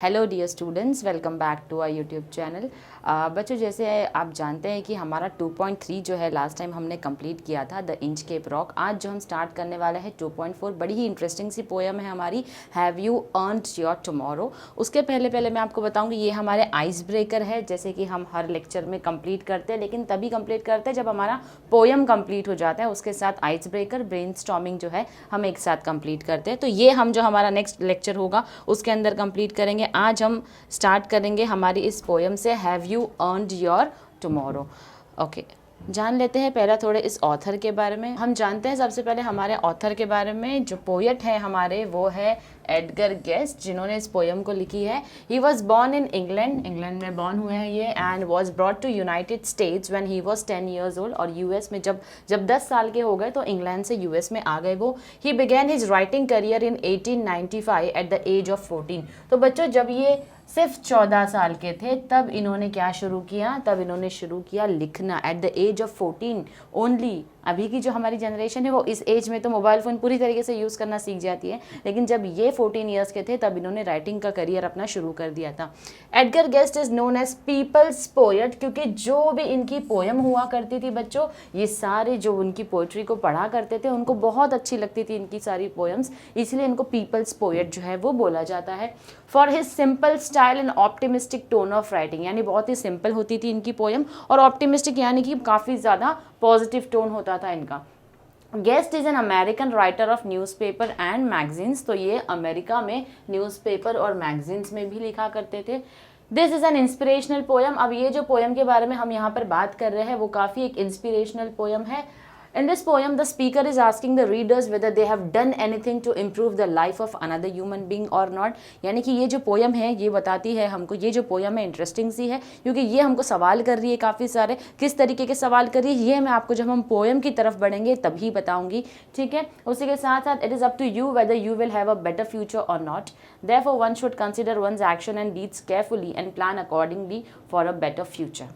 Hello dear students, welcome back to our YouTube channel. बच्चों, जैसे आप जानते हैं कि हमारा 2.3 जो है लास्ट टाइम हमने कंप्लीट किया था, द इंच केप रॉक। आज जो हम स्टार्ट करने वाले हैं 2.4, बड़ी ही इंटरेस्टिंग सी पोएम है हमारी, have you earned your tomorrow. उसके पहले मैं आपको बताऊंगी ये हमारे आइस ब्रेकर है, जैसे कि हम हर लेक्चर में कंप्लीट करते हैं, लेकिन तभी कंप्लीट करते हैं जब हमारा पोएम कंप्लीट हो जाता है। उसके साथ आइस ब्रेकर, ब्रेनस्टॉर्मिंग जो है हम एक साथ कंप्लीट करते हैं। तो ये हम जो हमारा नेक्स्ट लेक्चर होगा उसके अंदर कंप्लीट करेंगे। आज हम स्टार्ट करेंगे हमारी इस पोएम से, have you earned your tomorrow. Okay, जान लेते हैं पहला थोड़े इस ऑथर के बारे में। हम जानते हैं सबसे पहले हमारे ऑथर के बारे में। जो पोएट है हमारे वो है एडगर गेस्ट, जिन्होंने इस पोएम को लिखी है। He was born in England, England में बॉर्न हुए हैं ये, and was brought to United States when he was 10 years old। और यूएस में जब 10 साल के हो गए तो इंग्लैंड से यूएस में आ गए वो। He began his writing career in 1895 at the age of 14। तो बच्चों, जब ये सिर्फ 14 साल के थे तब इन्होंने क्या शुरू किया? तब इन्होंने शुरू किया लिखना, at the age of 14 only. अभी की जो हमारी जनरेशन है वो इस एज में तो मोबाइल फ़ोन पूरी तरीके से यूज़ करना सीख जाती है, लेकिन जब ये 14 ईयर्स के थे तब इन्होंने राइटिंग का करियर अपना शुरू कर दिया था। Edgar Guest is known as people's poet, क्योंकि जो भी इनकी पोएम हुआ करती थी बच्चों, ये सारे जो उनकी पोइट्री को पढ़ा करते थे उनको बहुत अच्छी लगती थी इनकी सारी पोएम्स, इसलिए इनको पीपल्स पोएट जो है वो बोला जाता है। For his simple style and optimistic tone of writing, यानी बहुत ही सिंपल होती थी इनकी पोएम, और ऑप्टिमिस्टिक यानी कि काफ़ी ज़्यादा पॉजिटिव टोन होता था इनका। Guest is an American writer of newspaper and magazines, तो ये अमेरिका में न्यूज़पेपर और मैगजीन्स में भी लिखा करते थे। This is an inspirational poem. अब ये जो पोएम के बारे में हम यहाँ पर बात कर रहे हैं वो काफ़ी एक इंस्पिरेशनल पोएम है। In this poem, the speaker is asking the readers whether they have done anything to improve the life of another human being or not। यानी कि ये जो पोएम है ये बताती है हमको, ये जो पोएम है इंटरेस्टिंग सी है क्योंकि ये हमको सवाल कर रही है काफ़ी सारे। किस तरीके के सवाल कर रही है ये मैं आपको जब हम पोएम की तरफ बढ़ेंगे तभी बताऊंगी, ठीक है। उसी के साथ साथ it is up to you whether you will have a better future और not, therefore one should consider one's action and deeds carefully and plan accordingly for a better future.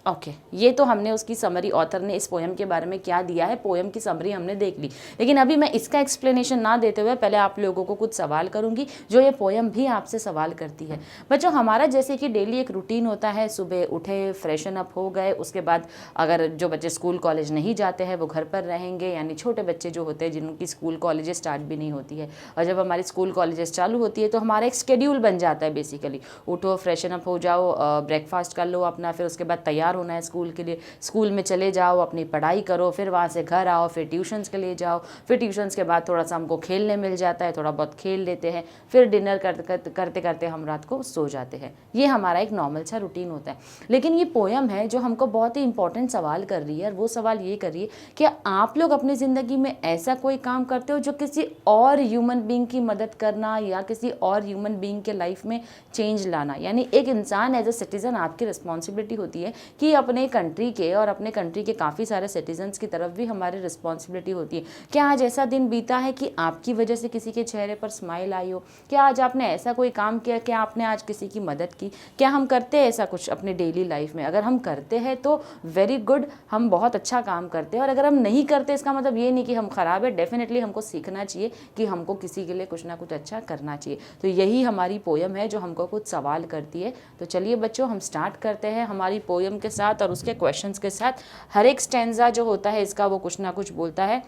Okay, ये तो हमने उसकी समरी, ऑथर ने इस poem के बारे में क्या दिया है, पोएम की समरी हमने देख ली। लेकिन अभी मैं इसका एक्सप्लेनेशन ना देते हुए पहले आप लोगों को कुछ सवाल करूंगी जो ये पोएम भी आपसे सवाल करती है। बच्चों, हमारा जैसे कि डेली एक रूटीन होता है, सुबह उठे, फ्रेशन अप हो गए, उसके बाद अगर जो बच्चे स्कूल कॉलेज नहीं जाते हैं वो घर पर रहेंगे, यानी छोटे बच्चे जो होते हैं जिनकी स्कूल कॉलेजेस स्टार्ट भी नहीं होती है, और जब हमारी स्कूल कॉलेजेस चालू होती है तो हमारा एक शेड्यूल बन जाता है। बेसिकली उठो, फ्रेशन अप हो जाओ, ब्रेकफास्ट कर लो अपना, फिर उसके बाद तैयार होना है स्कूल के लिए, स्कूल में चले जाओ, अपनी पढ़ाई करो, फिर वहाँ से घर आओ, फिर ट्यूशन्स के लिए जाओ, फिर ट्यूशन्स के बाद थोड़ा सा हमको खेलने मिल जाता है, थोड़ा बहुत खेल लेते हैं, फिर डिनर करते करते हम रात को सो जाते हैं। ये हमारा एक नॉर्मल सा रूटीन होता है। लेकिन ये पोएम है जो हमको बहुत ही इंपॉर्टेंट सवाल कर रही है, और वो सवाल ये कर रही है कि आप लोग अपनी ज़िंदगी में ऐसा कोई काम करते हो जो किसी और ह्यूमन बीइंग की मदद करना या किसी और ह्यूमन बीइंग के लाइफ में चेंज लाना। यानी एक इंसान एज अ सिटीज़न आपकी रिस्पॉन्सिबिलिटी होती है कि अपने कंट्री के और अपने कंट्री के काफ़ी सारे सिटीजन्स की तरफ भी हमारी रिस्पॉन्सिबिलिटी होती है। क्या आज ऐसा दिन बीता है कि आपकी वजह से किसी के चेहरे पर स्माइल आई हो? क्या आज आपने ऐसा कोई काम किया? क्या आपने आज किसी की मदद की? क्या हम करते हैं ऐसा कुछ अपने डेली लाइफ में? अगर हम करते हैं तो वेरी गुड, हम बहुत अच्छा काम करते हैं, और अगर हम नहीं करते इसका मतलब ये नहीं कि हम ख़राब है। डेफिनेटली हमको सीखना चाहिए कि हमको किसी के लिए कुछ ना कुछ अच्छा करना चाहिए। तो यही हमारी पोएम है जो हमको कुछ सवाल करती है। तो चलिए बच्चों, हम स्टार्ट करते हैं हमारी पोएम के साथ और उसके क्वेश्चंस के साथ। हर एक स्टैंजा जो होता है इसका वो कुछ ना कुछ बोलता है।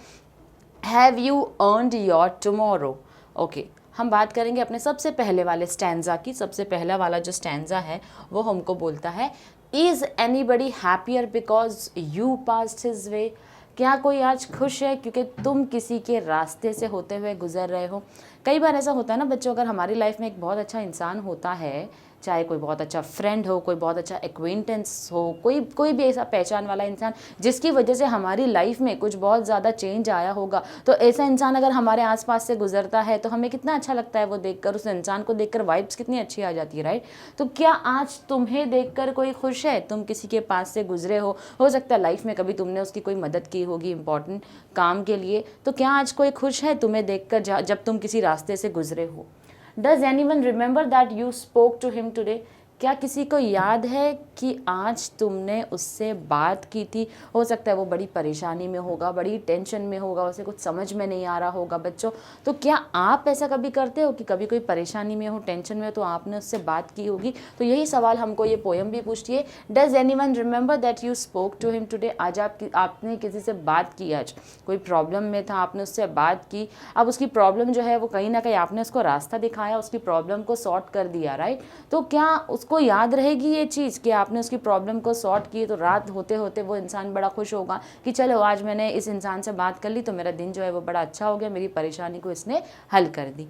Have you earned your tomorrow. Okay, हम बात करेंगे अपने सबसे पहले वाले स्टैंजा की। सबसे पहला वाला जो स्टैंजा है वो हमको बोलता है, is anybody happier because you passed his way. क्या कोई आज खुश है क्योंकि तुम किसी के रास्ते से होते हुए गुजर रहे हो? कई बार ऐसा होता है ना बच्चों, अगर हमारी लाइफ में एक बहुत अच्छा इंसान होता है, चाहे कोई बहुत अच्छा फ्रेंड हो, कोई बहुत अच्छा एक्वेंटेंस हो, कोई भी ऐसा पहचान वाला इंसान जिसकी वजह से हमारी लाइफ में कुछ बहुत ज़्यादा चेंज आया होगा, तो ऐसा इंसान अगर हमारे आसपास से गुजरता है तो हमें कितना अच्छा लगता है वो देखकर, उस इंसान को देखकर वाइब्स कितनी अच्छी आ जाती है, राइट। तो क्या आज तुम्हें देखकर कोई खुश है? तुम किसी के पास से गुजरे हो सकता है लाइफ में कभी तुमने उसकी कोई मदद की होगी इंपॉर्टेंट काम के लिए, तो क्या आज कोई खुश है तुम्हें देखकर जब तुम किसी रास्ते से गुजरे हो? Does anyone remember that you spoke to him today? क्या किसी को याद है कि आज तुमने उससे बात की थी? हो सकता है वो बड़ी परेशानी में होगा, बड़ी टेंशन में होगा, उसे कुछ समझ में नहीं आ रहा होगा बच्चों। तो क्या आप ऐसा कभी करते हो कि कभी कोई परेशानी में हो, टेंशन में हो, तो आपने उससे बात की होगी? तो यही सवाल हमको ये पोयम भी पूछती है। Does anyone remember that you spoke to him today? आज आपने किसी से बात की, आज कोई प्रॉब्लम में था, आपने उससे बात की, अब उसकी प्रॉब्लम जो है वो कहीं ना कहीं आपने उसको रास्ता दिखाया, उसकी प्रॉब्लम को सॉर्ट कर दिया, राइट? तो क्या उसको याद रहेगी ये चीज़ कि आपने उसकी प्रॉब्लम को सॉर्ट की? तो रात होते होते वो इंसान बड़ा खुश होगा कि चलो आज मैंने इस इंसान से बात कर ली तो मेरा दिन जो है वो बड़ा अच्छा हो गया, मेरी परेशानी को इसने हल कर दी।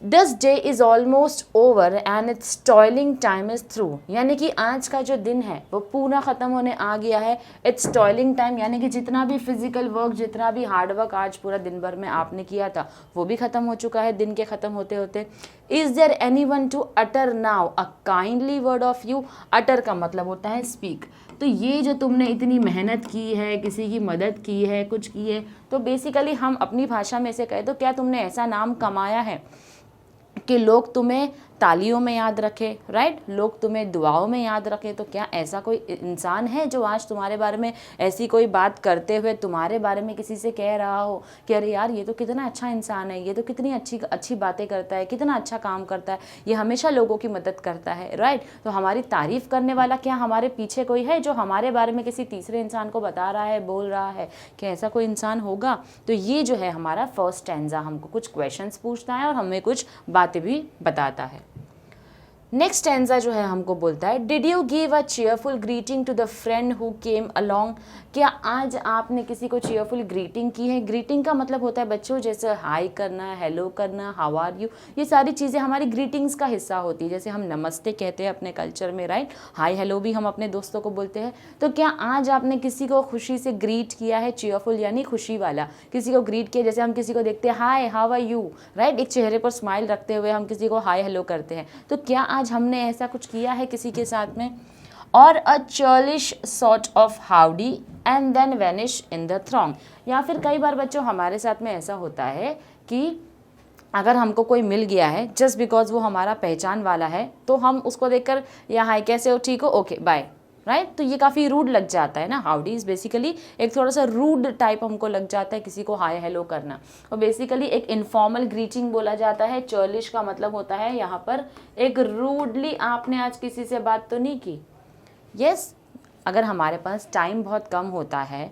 This day is almost over and its toiling time is through, यानी कि आज का जो दिन है वो पूरा ख़त्म होने आ गया है। It's toiling time यानी कि जितना भी फिजिकल वर्क, जितना भी हार्ड वर्क आज पूरा दिन भर में आपने किया था वो भी ख़त्म हो चुका है दिन के ख़त्म होते होते। Is there anyone to utter now a kindly word of you? utter का मतलब होता है speak। तो ये जो तुमने इतनी मेहनत की है, किसी की मदद की है, कुछ की है, तो बेसिकली हम अपनी भाषा में से कहें तो क्या तुमने ऐसा नाम कमाया है कि लोग तुम्हें तालियों में याद रखे, राइट? लोग तुम्हें दुआओं में याद रखे। तो क्या ऐसा कोई इंसान है जो आज तुम्हारे बारे में ऐसी कोई बात करते हुए तुम्हारे बारे में किसी से कह रहा हो कि अरे यार ये तो कितना अच्छा इंसान है, ये तो कितनी अच्छी बातें करता है, कितना अच्छा काम करता है, ये हमेशा लोगों की मदद करता है, राइट? तो हमारी तारीफ़ करने वाला क्या हमारे पीछे कोई है जो हमारे बारे में किसी तीसरे इंसान को बता रहा है, बोल रहा है? क्या ऐसा कोई इंसान होगा? तो ये जो है हमारा फर्स्ट स्टैंजा हमको कुछ क्वेश्चंस पूछता है और हमें कुछ बातें भी बताता है। नेक्स्ट स्टैंजा जो है हमको बोलता है, did you give a cheerful greeting to the friend who came along? क्या आज आपने किसी को चीयरफुल ग्रीटिंग की है? ग्रीटिंग का मतलब होता है बच्चों जैसे हाई करना, हेलो करना, हाउ आर यू, ये सारी चीज़ें हमारी ग्रीटिंग्स का हिस्सा होती है। जैसे हम नमस्ते कहते हैं अपने कल्चर में, राइट? हाई हेलो भी हम अपने दोस्तों को बोलते हैं। तो क्या आज आपने किसी को खुशी से ग्रीट किया है? चीयरफुल यानी खुशी वाला किसी को ग्रीट किया। जैसे हम किसी को देखते हैं, hi how are you, right? एक चेहरे पर स्माइल रखते हुए हम किसी को हाय हेलो करते हैं। तो क्या आज हमने ऐसा कुछ किया है किसी के साथ में? और a churlish sort of howdy and then vanish in the throng, या फिर कई बार बच्चों हमारे साथ में ऐसा होता है कि अगर हमको कोई मिल गया है जस्ट बिकॉज वो हमारा पहचान वाला है तो हम उसको देखकर या हाय कैसे हो, ठीक हो, ओके बाय, राइट? तो ये काफ़ी रूड लग जाता है ना। हाउडी इज़ बेसिकली एक थोड़ा सा रूड टाइप हमको लग जाता है किसी को हाय हेलो करना, और बेसिकली एक इनफॉर्मल ग्रीटिंग बोला जाता है। चर्लिश का मतलब होता है यहाँ पर एक रूडली आपने आज किसी से बात तो नहीं की। यस, अगर हमारे पास टाइम बहुत कम होता है,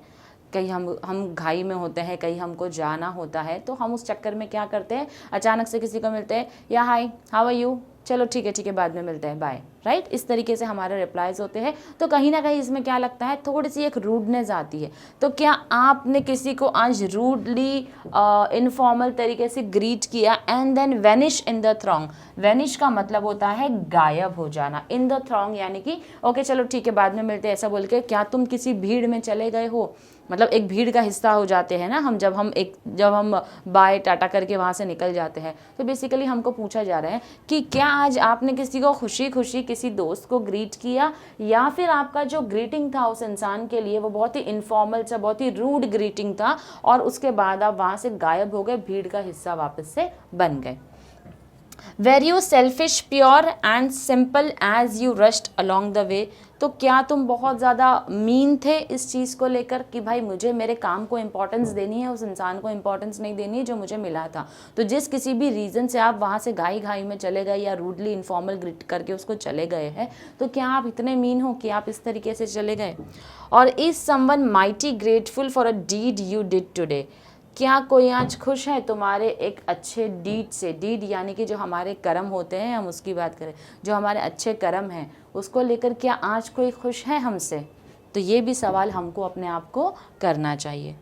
कहीं हम घाई में होते हैं, कहीं हमको जाना होता है, तो हम उस चक्कर में क्या करते हैं, अचानक से किसी को मिलते हैं, या हाय हाउ आर यू, चलो ठीक है बाद में मिलते हैं, बाय, राइट? इस तरीके से हमारे रिप्लाइज होते हैं। तो कहीं ना कहीं इसमें क्या लगता है, थोड़ी सी एक रूडनेस आती है। तो क्या आपने किसी को आज रूडली इनफॉर्मल तरीके से ग्रीट किया? And then vanish in the throng, vanish का मतलब होता है गायब हो जाना, इन द थ्रॉन्ग यानी कि ओके चलो ठीक है बाद में मिलते हैं, ऐसा बोल के क्या तुम किसी भीड़ में चले गए हो? मतलब एक भीड़ का हिस्सा हो जाते हैं ना हम, जब हम बाय टाटा करके वहाँ से निकल जाते हैं। तो बेसिकली हमको पूछा जा रहा है कि क्या आज आपने किसी को खुशी खुशी किसी दोस्त को ग्रीट किया, या फिर आपका जो ग्रीटिंग था उस इंसान के लिए वो बहुत ही इनफॉर्मल सा, बहुत ही रूड ग्रीटिंग था, और उसके बाद आप वहाँ से गायब हो गए, भीड़ का हिस्सा वापस से बन गए। Were you selfish pure and simple as you rushed along the way? तो क्या तुम बहुत ज़्यादा मीन थे इस चीज़ को लेकर कि भाई मुझे मेरे काम को इम्पोर्टेंस देनी है, उस इंसान को इम्पोर्टेंस नहीं देनी है जो मुझे मिला था। तो जिस किसी भी रीज़न से आप वहाँ से घाई में चले गए या रूडली इनफॉर्मल ग्रीट करके उसको चले गए हैं, तो क्या आप इतने मीन हो कि आप इस तरीके से चले गए? और is someone mighty grateful for a did you did today? क्या कोई आज खुश है तुम्हारे एक अच्छे डीड से? डीड यानी कि जो हमारे कर्म होते हैं, हम उसकी बात करें, जो हमारे अच्छे कर्म हैं उसको लेकर क्या आज कोई खुश है हमसे? तो ये भी सवाल हमको अपने आप को करना चाहिए।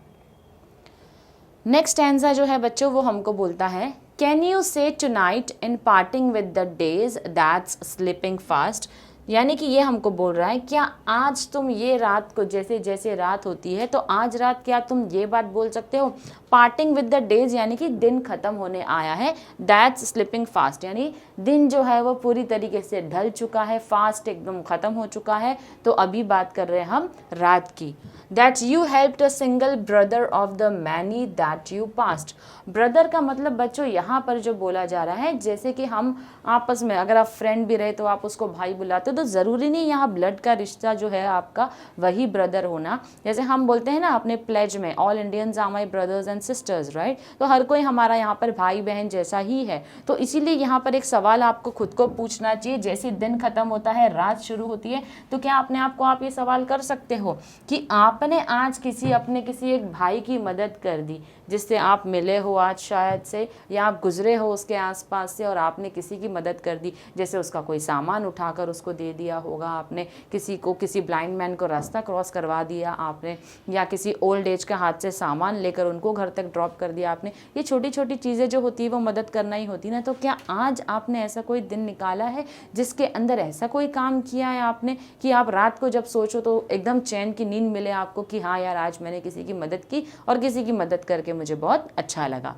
नेक्स्ट एंसर जो है बच्चों वो हमको बोलता है, can you say tonight in parting with the days that's slipping fast? यानी कि ये हमको बोल रहा है क्या आज तुम ये रात को, जैसे जैसे रात होती है तो आज रात क्या तुम ये बात बोल सकते हो, पार्टिंग विद द डेज यानी कि दिन खत्म होने आया है, दैट्स स्लिपिंग फास्ट यानी दिन जो है वो पूरी तरीके से ढल चुका है, फास्ट एकदम खत्म हो चुका है। तो अभी बात कर रहे हैं हम रात की। That you helped a single brother of the many that you past. Brother का मतलब बच्चों यहाँ पर जो बोला जा रहा है, जैसे कि हम आपस में अगर आप फ्रेंड भी रहे तो आप उसको भाई बुलाते हो, तो ज़रूरी नहीं यहाँ ब्लड का रिश्ता जो है आपका वही ब्रदर होना। जैसे हम बोलते हैं ना अपने प्लेज में, all Indians are my brothers and sisters, right. तो हर कोई हमारा यहाँ पर भाई बहन जैसा ही है। तो इसीलिए यहाँ पर एक सवाल आपको खुद को पूछना चाहिए, जैसे दिन खत्म होता है रात शुरू होती है, तो क्या अपने आप को आप ये सवाल कर सकते हो कि आपने आज अपने किसी एक भाई की मदद कर दी, जिससे आप मिले हो आज शायद से, या आप गुजरे हो उसके आसपास से और आपने किसी की मदद कर दी, जैसे उसका कोई सामान उठाकर उसको दे दिया होगा आपने, किसी ब्लाइंड मैन को रास्ता क्रॉस करवा दिया आपने, या किसी ओल्ड एज के हाथ से सामान लेकर उनको घर तक ड्रॉप कर दिया आपने। ये छोटी छोटी चीज़ें जो होती है वो मदद करना ही होती है ना। तो क्या आज आपने ऐसा कोई दिन निकाला है जिसके अंदर ऐसा कोई काम किया है आपने कि आप रात को जब सोचो तो एकदम चैन की नींद मिले आपको कि हाँ यार आज मैंने किसी की मदद की और किसी की मदद करके मुझे बहुत अच्छा लगा।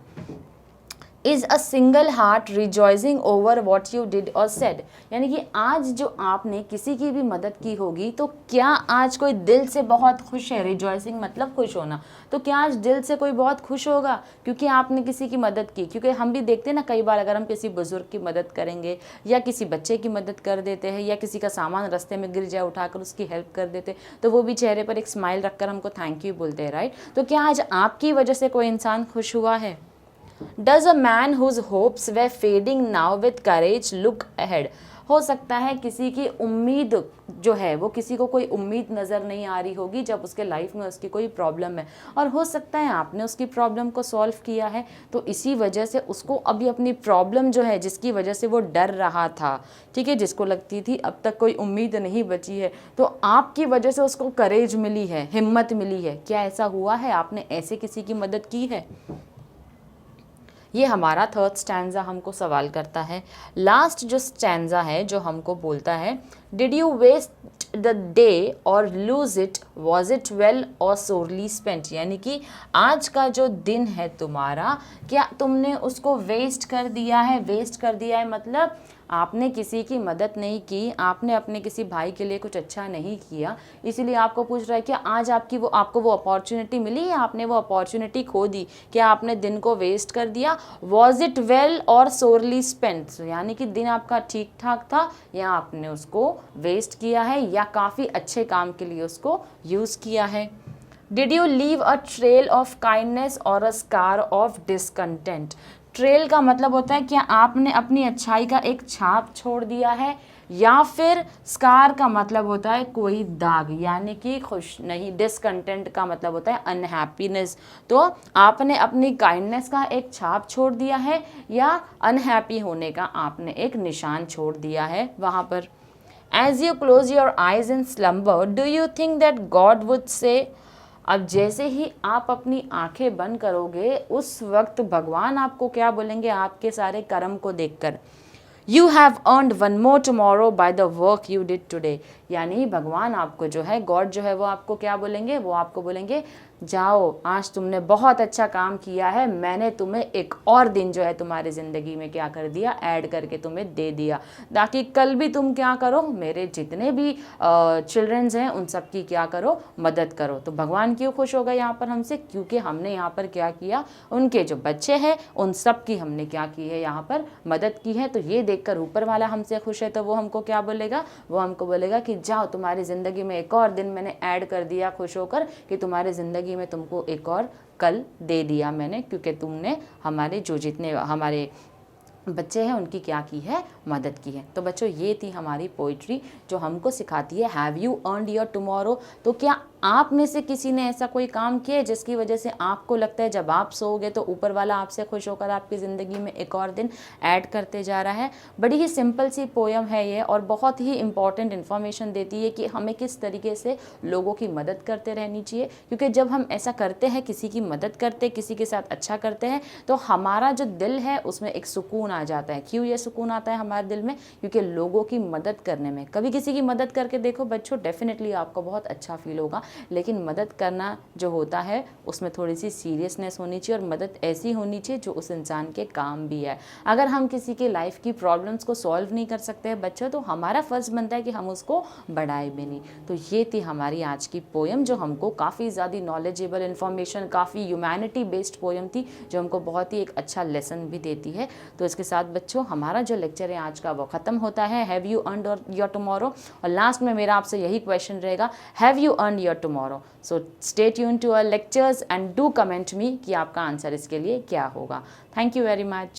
Is a single heart rejoicing over what you did और सेड, यानी कि आज जो आपने किसी की भी मदद की होगी तो क्या आज कोई दिल से बहुत खुश है। रिजॉइसिंग मतलब खुश होना, तो क्या आज दिल से कोई बहुत खुश होगा क्योंकि आपने किसी की मदद की। क्योंकि हम भी देखते हैं ना, कई बार अगर हम किसी बुजुर्ग की मदद करेंगे या किसी बच्चे की मदद कर देते हैं या किसी का सामान रास्ते में गिर जाए उठाकर उसकी हेल्प कर देते, तो वो भी चेहरे पर एक स्माइल रखकर हमको थैंक यू बोलते हैं, राइट। तो क्या आज आपकी वजह से कोई इंसान खुश हुआ है। Does a man whose hopes were fading now with courage look ahead? हो सकता है किसी की उम्मीद जो है वो, किसी को कोई उम्मीद नज़र नहीं आ रही होगी जब उसके लाइफ में उसकी कोई प्रॉब्लम है, और हो सकता है आपने उसकी प्रॉब्लम को सॉल्व किया है, तो इसी वजह से उसको अभी अपनी प्रॉब्लम जो है जिसकी वजह से वो डर रहा था, ठीक है, जिसको लगती थी अब तक कोई उम्मीद नहीं बची है, तो आपकी वजह से उसको करेज मिली है, हिम्मत मिली है। क्या ऐसा हुआ है, आपने ऐसे किसी की मदद की है। ये हमारा थर्ड स्टैंजा हमको सवाल करता है। लास्ट जो स्टैंजा है जो हमको बोलता है, did you waste the day or lose it, was it well or sorely spent, यानी कि आज का जो दिन है तुम्हारा, क्या तुमने उसको वेस्ट कर दिया है। वेस्ट कर दिया है मतलब आपने किसी की मदद नहीं की, आपने अपने किसी भाई के लिए कुछ अच्छा नहीं किया, इसीलिए आपको पूछ रहा है कि आज आपको वो अपॉर्चुनिटी मिली या आपने वो अपॉर्चुनिटी खो दी, क्या आपने दिन को वेस्ट कर दिया। Was it well or sorely spent, यानी कि दिन आपका ठीक ठाक था या आपने उसको वेस्ट किया है या काफ़ी अच्छे काम के लिए उसको यूज़ किया है। Did you leave a trail of kindness or a scar of discontent. Trail का मतलब होता है कि आपने अपनी अच्छाई का एक छाप छोड़ दिया है, या फिर स्कार का मतलब होता है कोई दाग, यानी कि खुश नहीं। डिसकंटेंट का मतलब होता है अनहैप्पीनेस। तो आपने अपनी काइंडनेस का एक छाप छोड़ दिया है या अनहैप्पी होने का आपने एक निशान छोड़ दिया है वहाँ पर। As you close your eyes in slumber do you think that God would say. अब जैसे ही आप अपनी आंखें बंद करोगे उस वक्त भगवान आपको क्या बोलेंगे आपके सारे कर्म को देखकर। You have earned one more tomorrow by the work you did today, यानी भगवान आपको जो है, गॉड जो है वो आपको क्या बोलेंगे, वो आपको बोलेंगे जाओ आज तुमने बहुत अच्छा काम किया है, मैंने तुम्हें एक और दिन जो है तुम्हारी ज़िंदगी में क्या कर दिया, ऐड करके तुम्हें दे दिया, ताकि कल भी तुम क्या करो, मेरे जितने भी चिल्ड्रंस हैं उन सब की क्या करो, मदद करो। तो भगवान क्यों खुश होगा यहाँ पर हमसे, क्योंकि हमने यहाँ पर क्या किया, उनके जो बच्चे हैं उन सब की हमने क्या की है, यहाँ पर मदद की है। तो ये देखकर ऊपर वाला हमसे खुश है, तो वो हमको क्या बोलेगा, वो हमको बोलेगा कि जाओ तुम्हारी ज़िंदगी में एक और दिन मैंने ऐड कर दिया, खुश होकर कि तुम्हारी ज़िंदगी में तुमको एक और कल दे दिया मैंने, क्योंकि तुमने हमारे जो जितने हमारे बच्चे हैं उनकी क्या की है, मदद की है। तो बच्चों ये थी हमारी पोइट्री जो हमको सिखाती है have you earned your tomorrow. तो क्या आप में से किसी ने ऐसा कोई काम किया है जिसकी वजह से आपको लगता है जब आप सोओगे तो ऊपर वाला आपसे खुश होकर आपकी ज़िंदगी में एक और दिन ऐड करते जा रहा है। बड़ी ही सिंपल सी पोयम है ये और बहुत ही इंपॉर्टेंट इन्फॉर्मेशन देती है कि हमें किस तरीके से लोगों की मदद करते रहनी चाहिए, क्योंकि जब हम ऐसा करते हैं, किसी की मदद करते, किसी के साथ अच्छा करते हैं, तो हमारा जो दिल है उसमें एक सुकून आ जाता है। क्यों ये सुकून आता है हमारे दिल में, क्योंकि लोगों की मदद करने में, कभी किसी की मदद करके देखो बच्चों, डेफिनेटली आपको बहुत अच्छा फील होगा लेकिन मदद करना जो होता है उसमें थोड़ी सी सीरियसनेस होनी चाहिए और मदद ऐसी होनी चाहिए जो उस इंसान के काम भी है। अगर हम किसी की लाइफ की प्रॉब्लम्स को सॉल्व नहीं कर सकते हैं बच्चों, तो हमारा फ़र्ज़ बनता है कि हम उसको बढ़ाए भी नहीं। तो ये थी हमारी आज की पोएम, जो हमको काफ़ी ज़्यादा नॉलेजेबल इन्फॉर्मेशन, काफ़ी ह्यूमैनिटी बेस्ड पोएम थी, जो हमको बहुत ही एक अच्छा लेसन भी देती है। तो इसके साथ बच्चों हमारा जो लेक्चर है आज का वो ख़त्म होता है। Have you earned your tomorrow? और लास्ट में मेरा आपसे यही क्वेश्चन रहेगा, have you earned your tomorrow? So stay tuned to our lectures and do comment me कि आपका आंसर इसके लिए क्या होगा। Thank you very much.